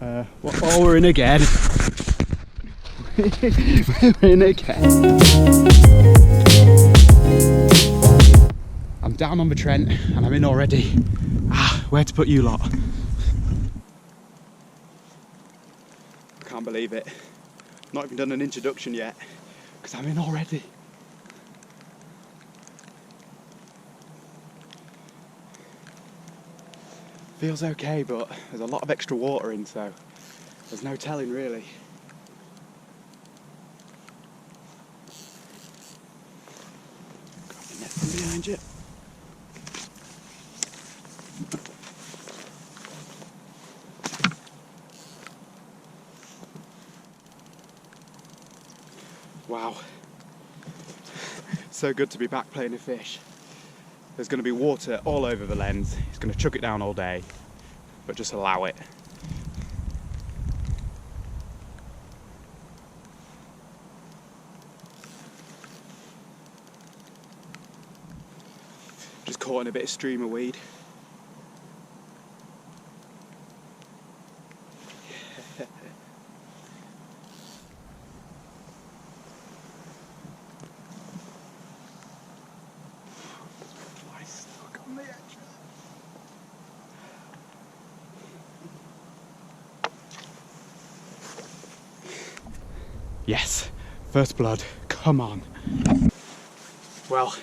Oh, we're in again. We're in again. I'm down on the Trent and I'm in already. Where to put you lot? I can't believe it. Not even done an introduction yet, because I'm in already. Feels okay, but there's a lot of extra water in, so there's no telling really. Grab the net from behind you. Wow, so good to be back playing a fish. There's going to be water all over the lens. It's going to chuck it down all day, but just allow it. Just caught in a bit of streamer weed. Yes, first blood, come on. Well,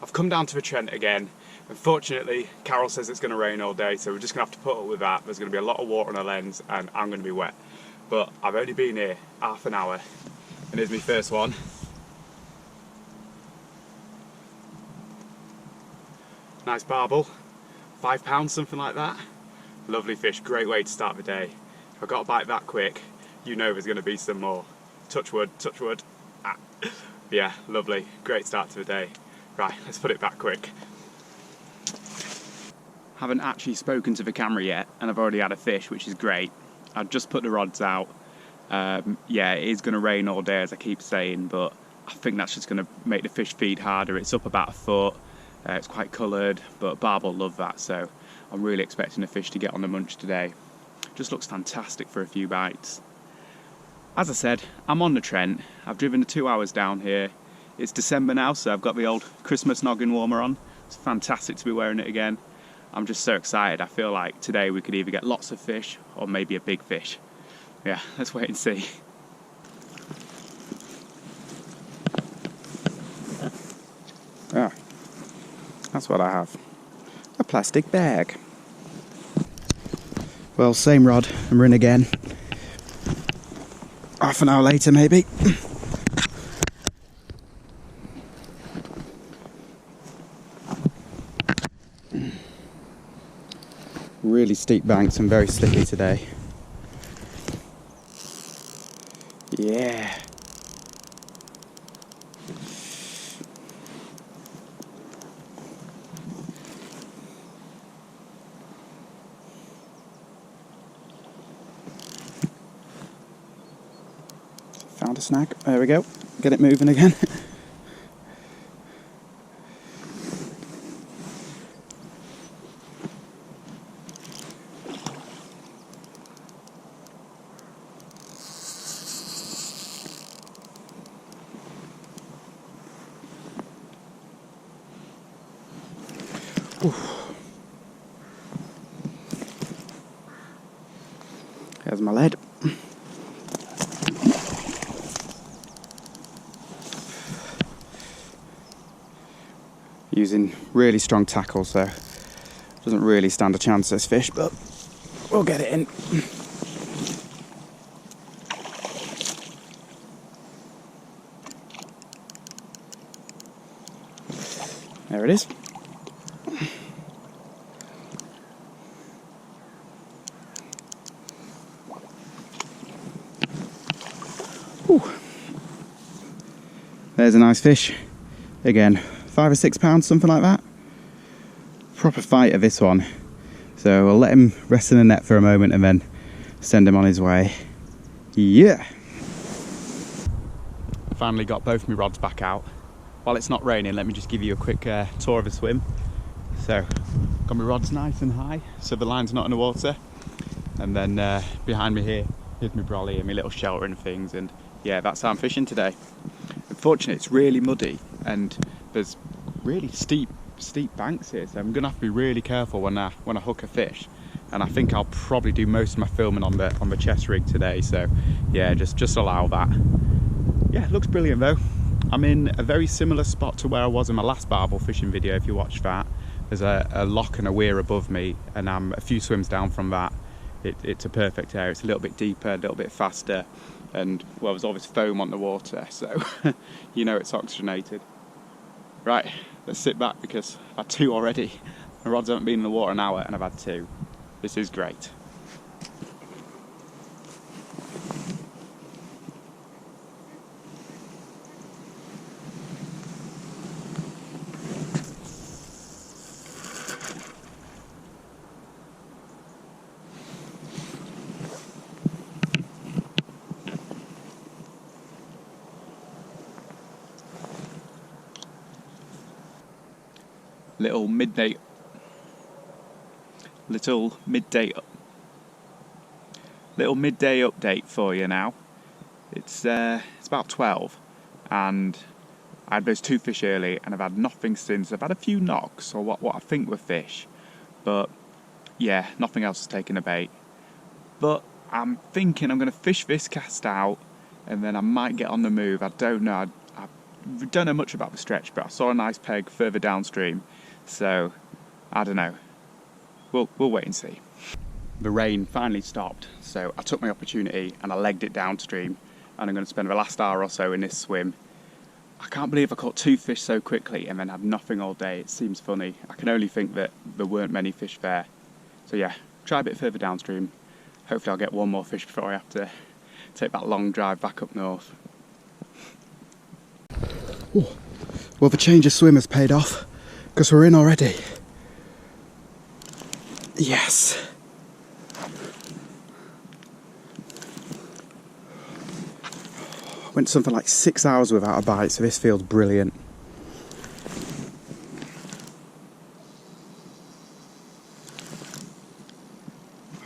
I've come down to the Trent again. Unfortunately, Carol says it's going to rain all day, so we're just going to have to put up with that. There's going to be a lot of water on the lens and I'm going to be wet. But I've only been here half an hour and here's my first one. Nice barbel, £5, something like that. Lovely fish, great way to start the day. If I got a bite that quick, you know there's going to be some more. Touch wood, touch wood. Yeah, lovely, great start to the day. Right, let's put it back quick. Haven't actually spoken to the camera yet and I've already had a fish, which is great. I've just put the rods out. Yeah, it is going to rain all day as I keep saying, but I think that's just going to make the fish feed harder. It's up about a foot, it's quite coloured, but barbel love that, so I'm really expecting the fish to get on the munch today. Just looks fantastic for a few bites. As I said, I'm on the Trent. I've driven the 2 hours down here. It's December now, so I've got the old Christmas noggin warmer on. It's fantastic to be wearing it again. I'm just so excited. I feel like today we could either get lots of fish or maybe a big fish. Yeah, let's wait and see. Ah, that's what I have. A plastic bag. Well, same rod, and we're in again. Half an hour later, maybe. Really steep banks and very slippy today. Yeah. Found a snag. There we go. Get it moving again. There's my lead. Using really strong tackle, so doesn't really stand a chance this fish, but we'll get it in. There it is. Whew. There's a nice fish. Again, 5 or 6 pounds, something like that. Proper fighter, this one. So we'll let him rest in the net for a moment and then send him on his way. Yeah. Finally got both my rods back out. While it's not raining, let me just give you a quick tour of the swim. So, got my rods nice and high, so the line's not in the water. And then behind me here's my brolly and my little shelter and things, and yeah, that's how I'm fishing today. Unfortunately, it's really muddy and there's really steep banks here, so I'm gonna have to be really careful when I hook a fish. And I think I'll probably do most of my filming on the chest rig today, so yeah, just allow that. Yeah, it looks brilliant though. I'm in a very similar spot to where I was in my last barbel fishing video, if you watched that. There's a lock and a weir above me, and I'm a few swims down from that. It's a perfect area. It's a little bit deeper, a little bit faster, and well, there's always foam on the water, so you know it's oxygenated. Right, let's sit back because I've had two already. My rods haven't been in the water an hour and I've had two. This is great. Little midday update for you now. It's about 12 and I had those two fish early and I've had nothing since. I've had a few knocks or what I think were fish, but yeah, nothing else has taken a bait. But I'm thinking I'm going to fish this cast out and then I might get on the move. I don't know. I don't know much about the stretch, but I saw a nice peg further downstream, so I don't know. We'll wait and see. The rain finally stopped, so I took my opportunity and I legged it downstream, and I'm going to spend the last hour or so in this swim. I can't believe I caught two fish so quickly and then had nothing all day. It seems funny. I can only think that there weren't many fish there. So yeah, try a bit further downstream. Hopefully I'll get one more fish before I have to take that long drive back up north. Ooh. Well, the change of swim has paid off because we're in already. Yes. Went something like 6 hours without a bite, so this feels brilliant.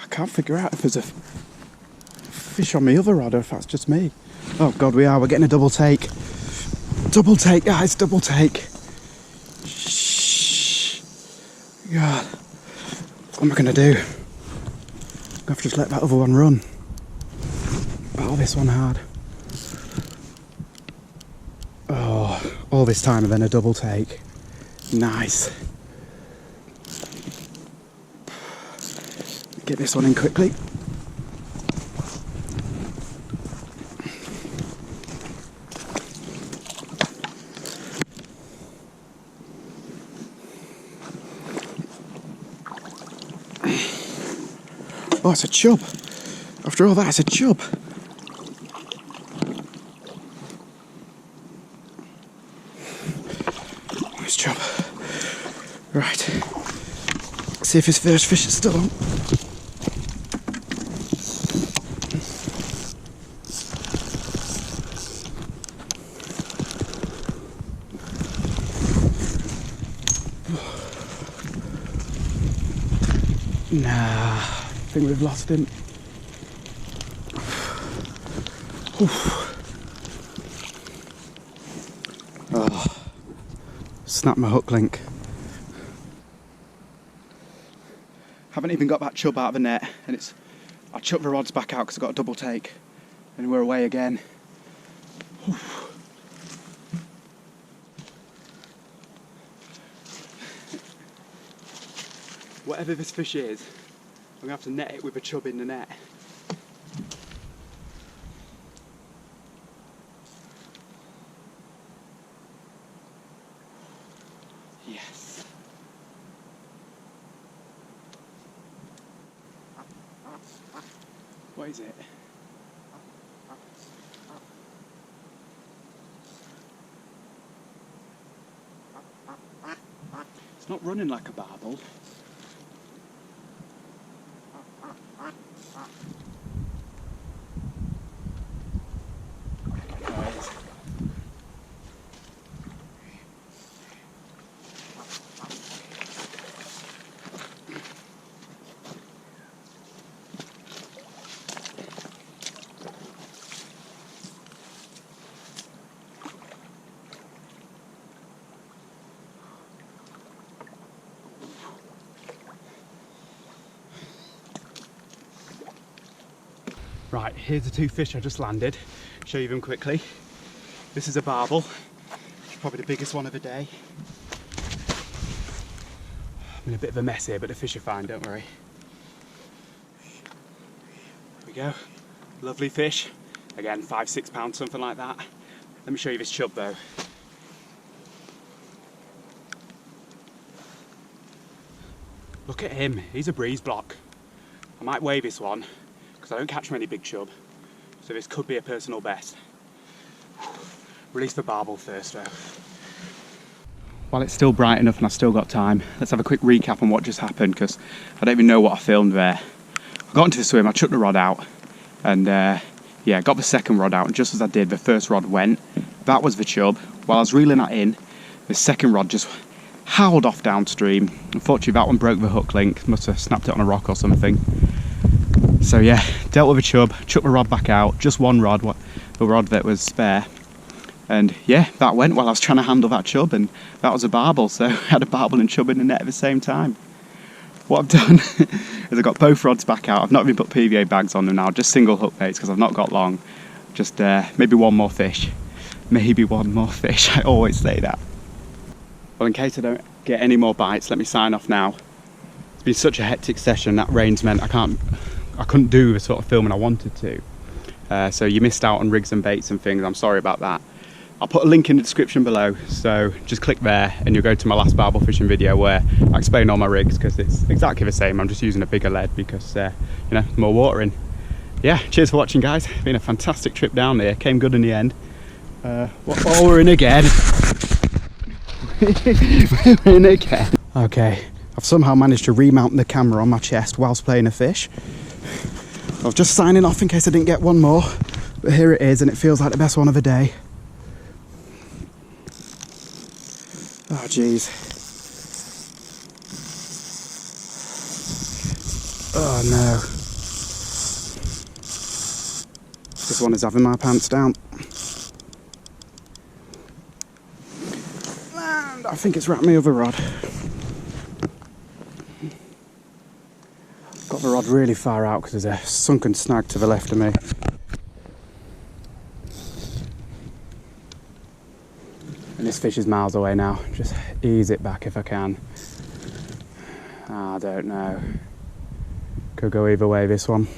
I can't figure out if there's a fish on my other rod or if that's just me. Oh God, we're getting a double take. Double take, guys, double take. Shh. God, what am I gonna do? I'm gonna have to just let that other one run. Battle this one hard. Oh, all this time and then a double take. Nice. Get this one in quickly. Oh, it's a chub. After all that, it's a chub. Nice chub. Right. See if his first fish is still on. Nah, I think we've lost him. Oh, snapped my hook link. Haven't even got that chub out of the net, and I chucked the rods back out because I got a double take, and we're away again. Whatever this fish is, I'm gonna have to net it with a chub in the net. Yes. What is it? It's not running like a barbel. Right, here's the two fish I just landed. Show you them quickly. This is a barbel. It's probably the biggest one of the day. I'm in a bit of a mess here, but the fish are fine, don't worry. There we go. Lovely fish. Again, 5-6 pounds, something like that. Let me show you this chub though. Look at him, he's a breeze block. I might weigh this one, because I don't catch many big chub. So this could be a personal best. Release the barbel first though. While it's still bright enough and I've still got time, let's have a quick recap on what just happened, because I don't even know what I filmed there. I got into the swim, I chucked the rod out, and yeah, got the second rod out, and just as I did, the first rod went. That was the chub. While I was reeling that in, the second rod just howled off downstream. Unfortunately, that one broke the hook link, must have snapped it on a rock or something. So yeah, dealt with a chub, chucked the rod back out, just one rod, the rod that was spare. And yeah, that went while I was trying to handle that chub, and that was a barbel, so I had a barbel and chub in the net at the same time. What I've done is I've got both rods back out. I've not even put PVA bags on them now, just single hook baits because I've not got long. Just maybe one more fish. Maybe one more fish, I always say that. Well, in case I don't get any more bites, let me sign off now. It's been such a hectic session, that rain's meant I couldn't do the sort of filming I wanted to. So you missed out on rigs and baits and things, I'm sorry about that. I'll put a link in the description below, so just click there and you'll go to my last barbel fishing video where I explain all my rigs, because it's exactly the same. I'm just using a bigger lead because, you know, more water in. Yeah, cheers for watching guys. It's been a fantastic trip down there, came good in the end. We're in again. We're in again. Okay, I've somehow managed to remount the camera on my chest whilst playing a fish. I was just signing off in case I didn't get one more, but here it is and it feels like the best one of the day. Oh jeez. Oh no. This one is having my pants down. And I think it's wrapped me over rod. Got the rod really far out because there's a sunken snag to the left of me. And this fish is miles away now. Just ease it back if I can. I don't know. Could go either way, this one.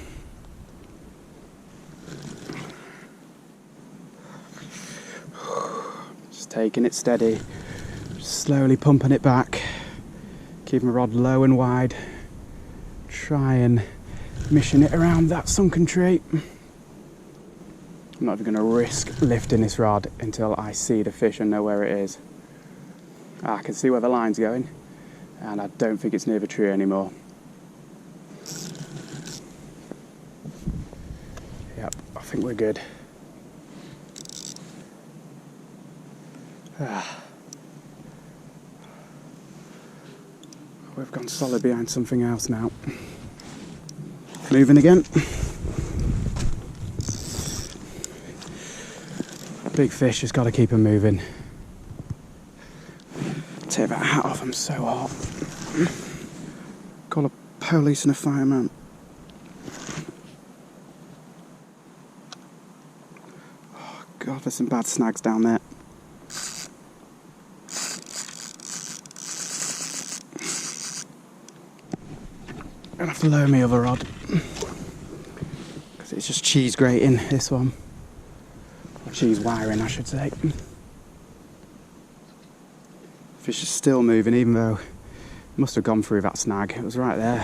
Just taking it steady. Just slowly pumping it back. Keeping my rod low and wide. Try and mission it around that sunken tree. I'm not even going to risk lifting this rod until I see the fish and know where it is. I can see where the line's going, and I don't think it's near the tree anymore. Yep, I think we're good. We've gone solid behind something else now. Moving again. Big fish, just got to keep them moving. Take that hat off, I'm so hot. Call a police and a fireman. Oh God, there's some bad snags down there. Gonna have to lower my other rod because it's just cheese grating, this one. Or cheese wiring, I should say. Fish is still moving, even though it must have gone through that snag. It was right there.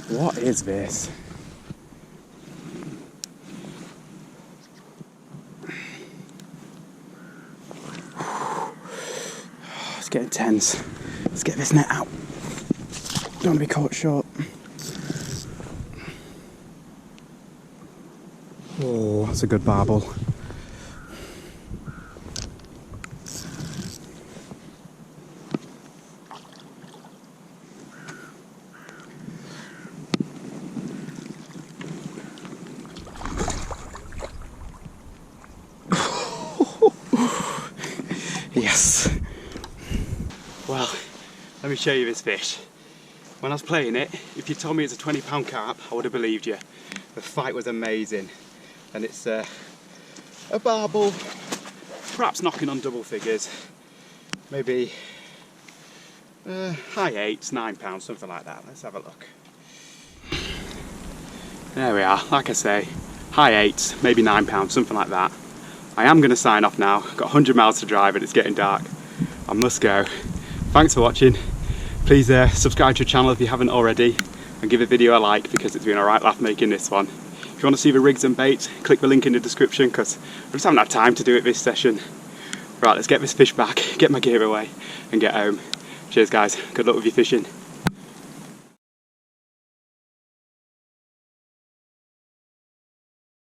What is this? It's getting tense. Let's get this net out. Don't want to be caught short. Oh, that's a good barbel. Yes. Well, let me show you this fish. When I was playing it, if you told me it's a 20-pound carp, I would have believed you. The fight was amazing. And it's a barbel, perhaps knocking on double figures. Maybe high 8s, 9 pounds, something like that. Let's have a look. There we are, like I say, high 8s, maybe 9 pounds, something like that. I am going to sign off now. I've got 100 miles to drive and it's getting dark. I must go. Thanks for watching. Please subscribe to the channel if you haven't already and give the video a like because it's been a right laugh making this one. If you want to see the rigs and baits, click the link in the description because I just haven't had time to do it this session. Right, let's get this fish back, get my gear away and get home. Cheers guys, good luck with your fishing.